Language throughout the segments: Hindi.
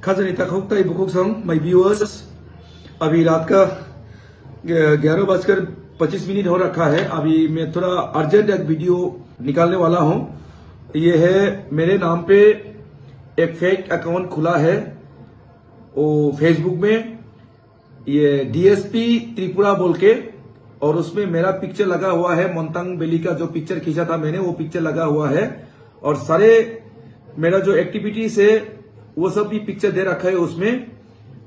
खाजनी तक बुकुक संग माई व्यूअर्स, अभी रात का 11:25 हो रखा है। अभी मैं थोड़ा अर्जेंट एक वीडियो निकालने वाला हूं। ये है मेरे नाम पे एक फेक अकाउंट खुला है वो फेसबुक में, ये डीएसपी त्रिपुरा बोल के, और उसमें मेरा पिक्चर लगा हुआ है। मोंतांग वैली का जो पिक्चर खींचा था मैंने, वो पिक्चर लगा हुआ है, और सारे मेरा जो एक्टिविटीज है वो सब भी पिक्चर दे रखा है उसमें,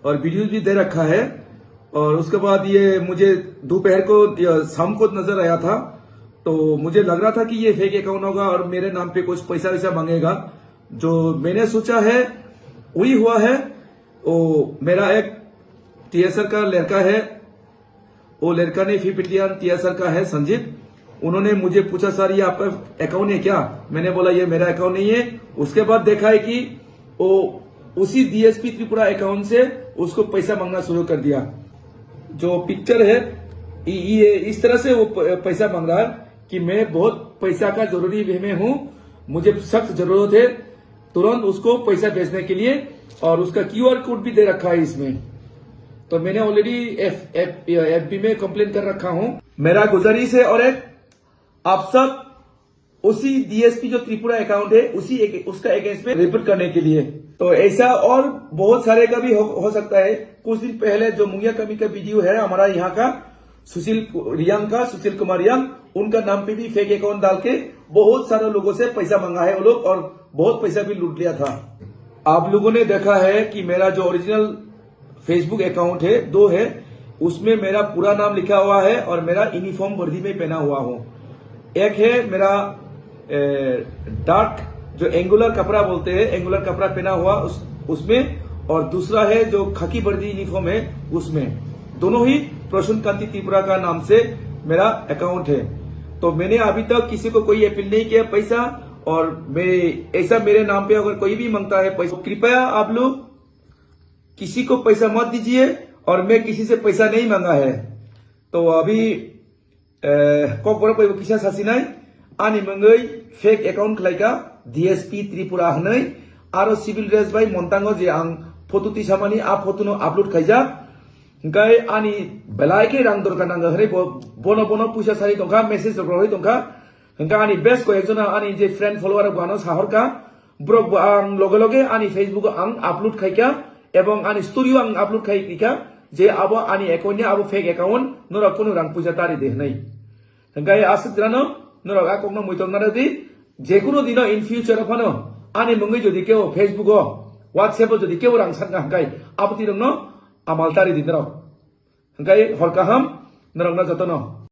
और वीडियो भी दे रखा है। और उसके बाद ये मुझे दोपहर को शाम को नजर आया था, तो मुझे लग रहा था कि ये फेक अकाउंट होगा और मेरे नाम पे कुछ पैसा वैसा मांगेगा। जो मैंने सोचा है वही हुआ है। वो मेरा एक टीएसआर का लड़का है, वो लड़का ने फिपिटियान टीएसआर का है, संजीत। उन्होंने मुझे पूछा, सर ये आपका अकाउंट है क्या? मैंने बोला ये मेरा अकाउंट नहीं है। उसके बाद देखा है कि वो उसी डीएसपी त्रिपुरा अकाउंट से उसको पैसा मांगना शुरू कर दिया। जो पिक्चर है ये इस तरह से वो पैसा मांग रहा है कि मैं बहुत पैसा का जरूरी में हूं, मुझे सख्त जरूरत है तुरंत उसको पैसा भेजने के लिए, और उसका क्यूआर कोड भी दे रखा है इसमें। तो मैंने ऑलरेडी एफबी में कंप्लेन कर रखा हूं। मेरा गुजारिश है, और एक आप सब उसी डीएसपी जो त्रिपुरा अकाउंट है उसका अगेंस्ट में रिपोर्ट करने के लिए। तो ऐसा और बहुत सारे का भी हो सकता है। कुछ दिन पहले जो मुंगिया कमी का वीडियो है हमारा यहाँ का सुशील कुमार रियांग, उनका नाम पे भी फेक अकाउंट डाल के बहुत सारे लोगों से पैसा मांगा है वो लोग, और बहुत पैसा भी लूट लिया था। आप लोगों ने देखा है कि मेरा जो ओरिजिनल फेसबुक अकाउंट है 2 है, उसमें मेरा पूरा नाम लिखा हुआ है और मेरा यूनिफॉर्म वर्दी में पहना हुआ हूं। एक है मेरा डार्क जो एंगुलर कपड़ा बोलते हैं, एंगुलर कपड़ा पहना हुआ उसमें, और दूसरा है जो खाकी वर्दी यूनिफॉर्म है उसमें। दोनों ही प्रसून कांति त्रिपुरा का नाम से मेरा अकाउंट है। तो मैंने अभी तक किसी को कोई अपील नहीं किया पैसा, और ऐसा मेरे नाम पे अगर कोई भी मांगता है पैसा, कृपया आप लोग किसी को पैसा मत दीजिए, और मैं किसी से पैसा नहीं मांगा है। तो अभी किसा सासिनाय आनी मंगई फेक अकाउंट खलाइका डीएसपी त्रिपुरा हनै आरो सिविल ड्रेस बाय मोंतांगो जे आं फटो तिसामानि आ फटोनो आपलोड खाइजा गाय आनी बेलायके रां दरकार नांगो हरै बनो पैसा सारि दंखा मेसेज रहै दंखा हंका आनी बेस्ट को एकजना आनी जे फ्रेंड फॉलोअर गानो साहरका ब्रग आं लगे लगे आनी फेसबुक आं आपलोड खाइका एवं आनी स्टोरी आं आपलोड खाइका जे आबो आनी अकाउंट ने आबो फेक अकाउंट नोरा कोनो रां पैसा तारि दे हनै हंका आसित्रानो नोरा आकोनो मुइतंगना दी जेकुनो दिनो इन फ्यूचर फनो आनी मंगै जदि केव फेसबुक व्हाट्सएप जदि केव रां सानगा हंकाय आपति रंनो आमाल तारि दिनरो हंकाय हरकाहाम नरंना जतनो।